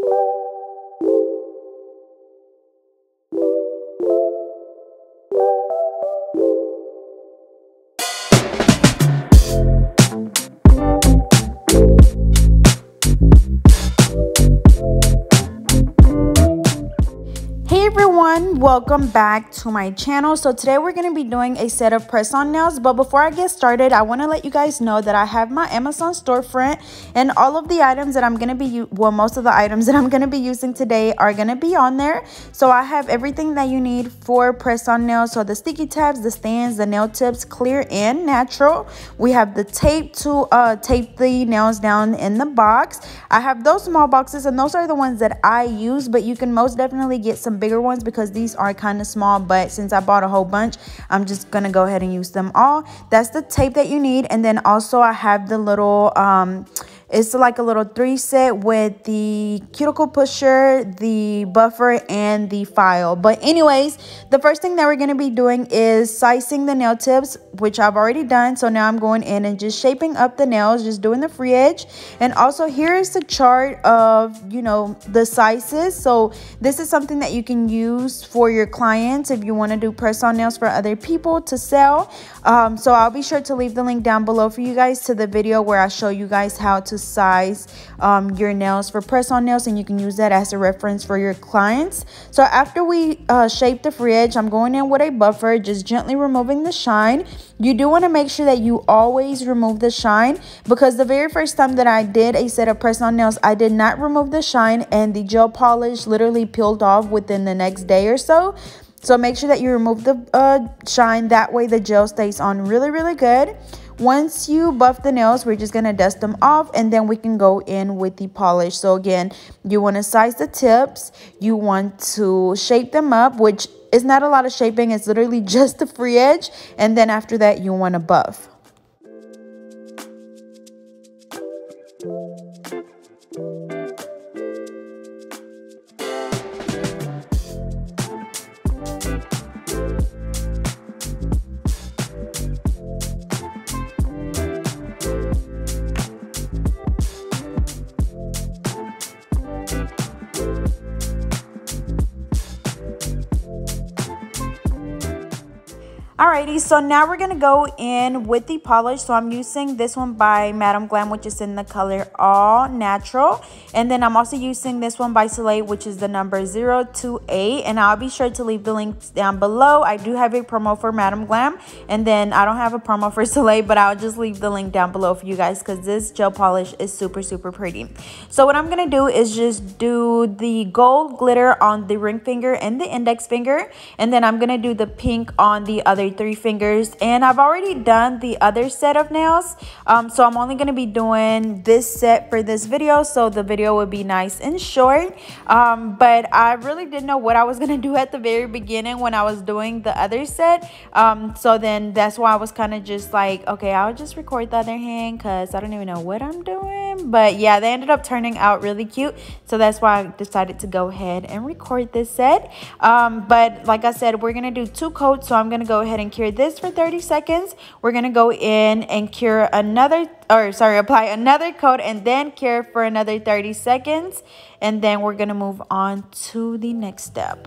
Hey everyone, welcome back to my channel. So today we're going to be doing a set of press-on nails, but before I get started, I want to let you guys know that I have my Amazon storefront, and all of the items that I'm going to be most of the items that I'm going to be using today are going to be on there. So I have everything that you need for press-on nails. So the sticky tabs, the stands, the nail tips, clear and natural. We have the tape to tape the nails down in the box. I have those small boxes, and those are the ones that I use, but you can most definitely get some bigger ones because these are kind of small, but since I bought a whole bunch, I'm just gonna go ahead and use them all. That's the tape that you need. And then also I have the little it's like a little 3-set with the cuticle pusher, the buffer, and the file. But anyways, the first thing that we're going to be doing is sizing the nail tips, which I've already done. So now I'm going in and just shaping up the nails, just doing the free edge. And also here is the chart of, you know, the sizes. So this is something that you can use for your clients if you want to do press-on nails for other people to sell. So I'll be sure to leave the link down below for you guys to the video where I show you guys how to size your nails for press-on nails, and you can use that as a reference for your clients. So after we shape the free edge, I'm going in with a buffer, just gently removing the shine. You do want to make sure that you always remove the shine, because the very first time that I did a set of press-on nails, I did not remove the shine, and the gel polish literally peeled off within the next day or so. So make sure that you remove the shine. That way the gel stays on really good. Once you buff the nails, we're just going to dust them off, and then we can go in with the polish. So again, you want to size the tips. You want to shape them up, which is not a lot of shaping. It's literally just the free edge. And then after that, you want to buff. Alrighty, so now we're gonna go in with the polish. So I'm using this one by Madam Glam, which is in the color All Natural, and then I'm also using this one by Soleil, which is the number 028, and I'll be sure to leave the links down below. I do have a promo for Madam Glam, and then I don't have a promo for Soleil, but I'll just leave the link down below for you guys because this gel polish is super pretty. So what I'm gonna do is just do the gold glitter on the ring finger and the index finger, and then I'm gonna do the pink on the other 3 fingers. And I've already done the other set of nails, so I'm only going to be doing this set for this video, so the video would be nice and short. But I really didn't know what I was going to do at the very beginning when I was doing the other set, so then that's why I was kind of just like, okay, I'll just record the other hand because I don't even know what I'm doing. But yeah, they ended up turning out really cute, so that's why I decided to go ahead and record this set. But like I said, we're going to do 2 coats, so I'm going to go ahead and cure this for 30 seconds. We're going to go in and cure another, apply another coat and then cure for another 30 seconds. And then we're going to move on to the next step.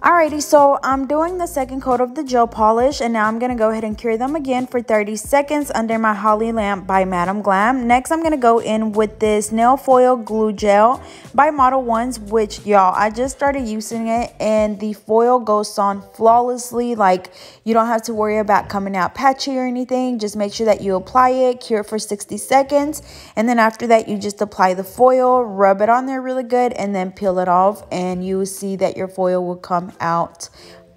Alrighty, so I'm doing the second coat of the gel polish, and now I'm going to go ahead and cure them again for 30 seconds under my Holly lamp by Madam Glam. Next, I'm going to go in with this nail foil glue gel by Model Ones, which, y'all, I just started using it, and the foil goes on flawlessly. Like, you don't have to worry about coming out patchy or anything. Just make sure that you apply it, cure it for 60 seconds, and then after that, you just apply the foil, rub it on there really good, and then peel it off, and you will see that your foil will come out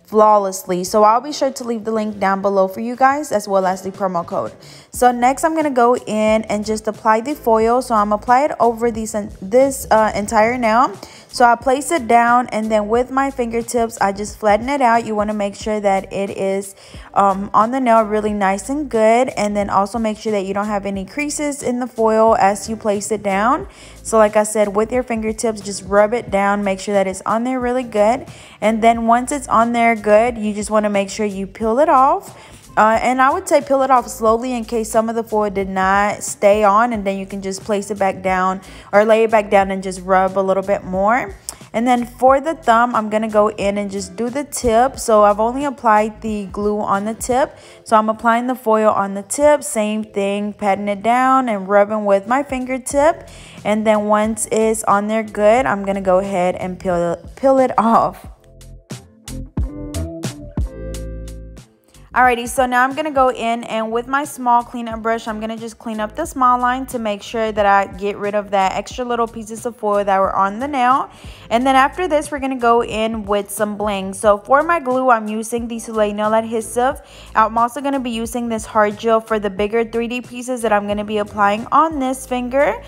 flawlessly. So I'll be sure to leave the link down below for you guys, as well as the promo code. So next I'm going to go in and just apply the foil. So I'm apply it over this entire nail. So I place it down, and then with my fingertips I just flatten it out. You want to make sure that it is on the nail really nice and good, and then also make sure that you don't have any creases in the foil as you place it down. So like I said, with your fingertips, just rub it down, make sure that it's on there really good, and then once it's on there good, you just want to make sure you peel it off. And I would say peel it off slowly in case some of the foil did not stay on, and then you can just place it back down or lay it back down and just rub a little bit more. And then for the thumb, I'm going to go in and just do the tip. So I've only applied the glue on the tip. So I'm applying the foil on the tip. Same thing, patting it down and rubbing with my fingertip. And then once it's on there good, I'm going to go ahead and peel it off. Alrighty, so now I'm going to go in, and with my small cleanup brush, I'm going to just clean up the small line to make sure that I get rid of that extra little pieces of foil that were on the nail. And then after this, we're going to go in with some bling. So for my glue, I'm using the Soleil Nail Adhesive. I'm also going to be using this hard gel for the bigger 3D pieces that I'm going to be applying on this finger.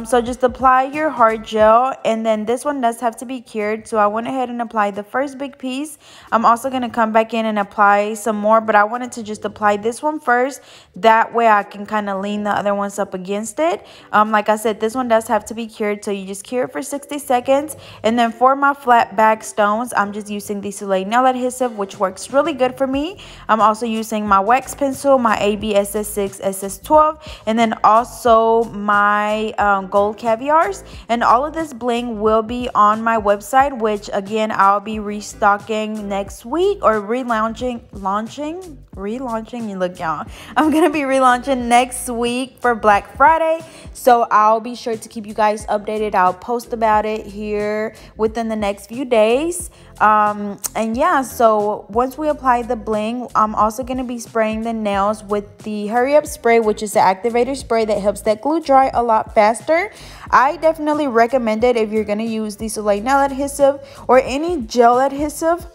So just apply your hard gel, and then this one does have to be cured. So I went ahead and applied the first big piece. I'm also going to come back in and apply some more, but I wanted to just apply this one first. That way I can kind of lean the other ones up against it. Like I said, this one does have to be cured, so you just cure it for 60 seconds. And then for my flat back stones, I'm just using the Soleil Nail Adhesive, which works really good for me. I'm also using my wax pencil, my AB SS6, SS12, and then also my gold caviars. And all of this bling will be on my website, which again I'll be restocking next week, or relaunching. You look, y'all, I'm gonna be relaunching next week for Black Friday, so I'll be sure to keep you guys updated. I'll post about it here within the next few days. And yeah, so once we apply the bling, I'm also going to be spraying the nails with the Hurry Up Spray, which is the activator spray that helps that glue dry a lot faster. I definitely recommend it if you're going to use the Soleil Nail Adhesive or any gel adhesive,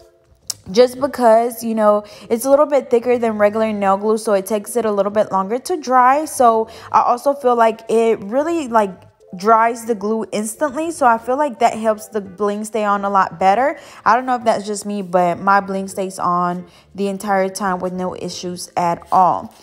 just because, you know, it's a little bit thicker than regular nail glue, so it takes it a little bit longer to dry. So I also feel like it really dries the glue instantly, so I feel like that helps the bling stay on a lot better. I don't know if that's just me, but my bling stays on the entire time with no issues at all.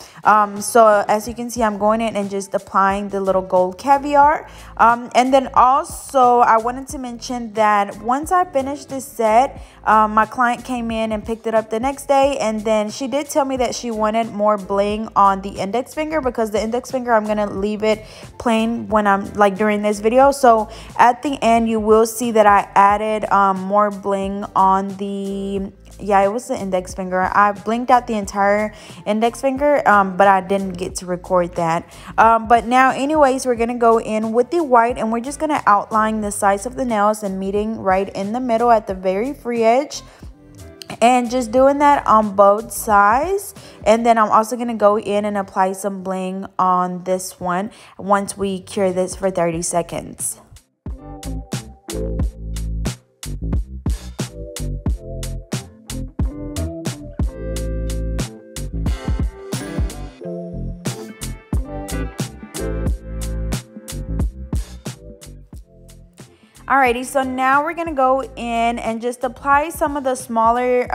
So as you can see, I'm going in and just applying the little gold caviar. And then also I wanted to mention that once I finished this set, my client came in and picked it up the next day, and then she did tell me that she wanted more bling on the index finger, because the index finger, I'm gonna leave it plain when I'm during this video. So at the end you will see that I added more bling on the, yeah, it was the index finger. I blinked out the entire index finger, but I didn't get to record that. But now anyways, we're gonna go in with the white, and we're just gonna outline the sides of the nails and meeting right in the middle at the very free edge, and just doing that on both sides. And then I'm also going to go in and apply some bling on this one once we cure this for 30 seconds. Alrighty, so now we're gonna go in and just apply some of the smaller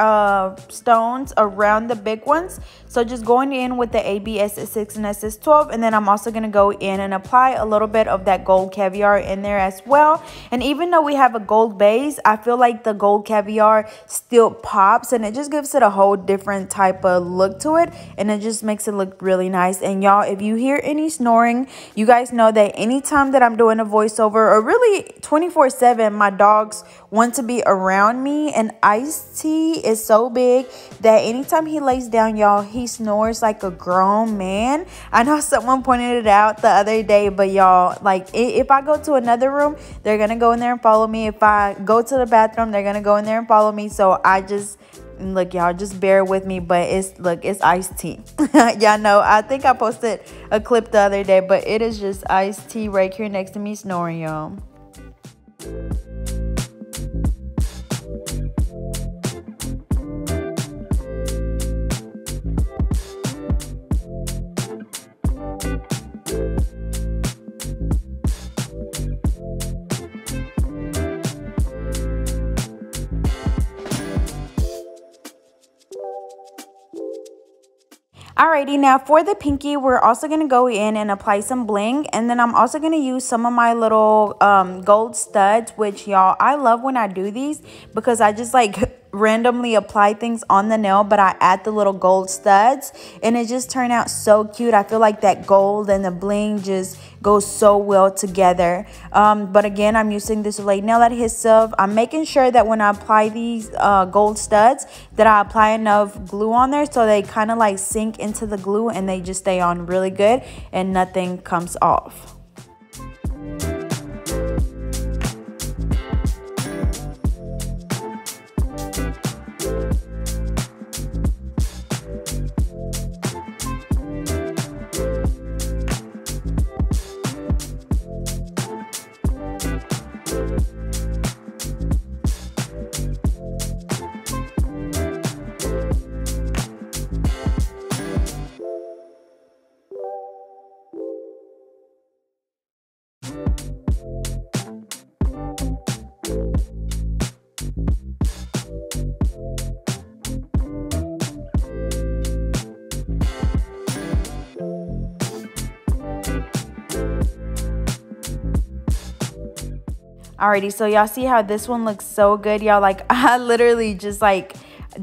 stones around the big ones. So just going in with the AB SS6 and SS12, and then I'm also gonna go in and apply a little bit of that gold caviar in there as well. And even though we have a gold base, I feel like the gold caviar still pops, and it just gives it a whole different type of look to it, and it just makes it look really nice. And y'all, if you hear any snoring, you guys know that anytime that I'm doing a voiceover, or really 24/7, my dogs want to be around me, and Iced Tea is so big that anytime he lays down, y'all, he snores like a grown man. I know someone pointed it out the other day, but y'all, like, if I go to another room, they're gonna go in there and follow me. If I go to the bathroom, they're gonna go in there and follow me. So I just, look, y'all, just bear with me, but it's Iced Tea. Y'all know, I think I posted a clip the other day, but it is just Iced Tea right here next to me snoring, y'all. Alrighty, now for the pinky, we're also going to go in and apply some bling. And then I'm also going to use some of my little gold studs, which y'all, I love when I do these because I just like randomly apply things on the nail, but I add the little gold studs and it just turned out so cute. I feel like that gold and the bling just goes so well together. But again, I'm using this Olay nail adhesive. I'm making sure that when I apply these gold studs that I apply enough glue on there so they kind of like sink into the glue and they just stay on really good and nothing comes off. Alrighty, so y'all see how this one looks so good, y'all. Like, I literally just like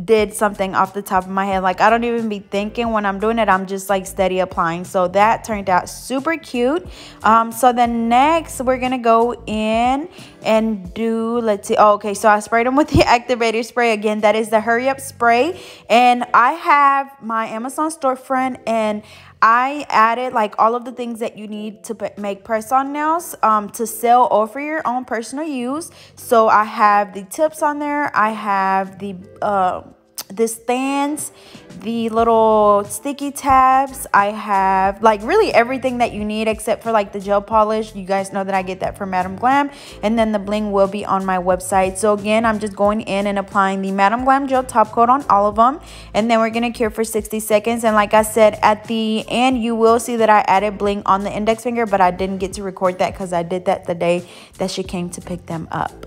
did something off the top of my head. Like, I don't even be thinking when I'm doing it. I'm just like steady applying. So that turned out super cute. So then next we're gonna go in and do, let's see, oh, okay, so I sprayed them with the activator spray. Again, that is the hurry up spray, and I have my Amazon storefront, and I added like all of the things that you need to make press-on nails to sell or for your own personal use. So I have the tips on there. I have the stands, the little sticky tabs. I have like really everything that you need except for like the gel polish. You guys know that I get that from Madam Glam, and then the bling will be on my website. So again, I'm just going in and applying the Madam Glam gel top coat on all of them, and then we're gonna cure for 60 seconds. And like I said, at the end you will see that I added bling on the index finger, but I didn't get to record that because I did that the day that she came to pick them up.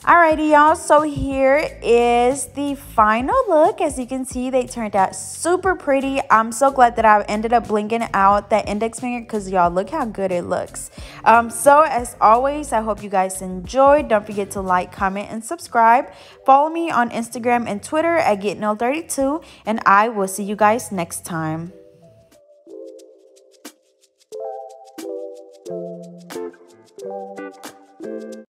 Alrighty, y'all, so here is the final look. As you can see, they turned out super pretty. I'm so glad that I ended up blinging out that index finger because y'all, look how good it looks. So as always, I hope you guys enjoyed. Don't forget to like, comment, and subscribe. Follow me on Instagram and Twitter at GetNail32, and I will see you guys next time.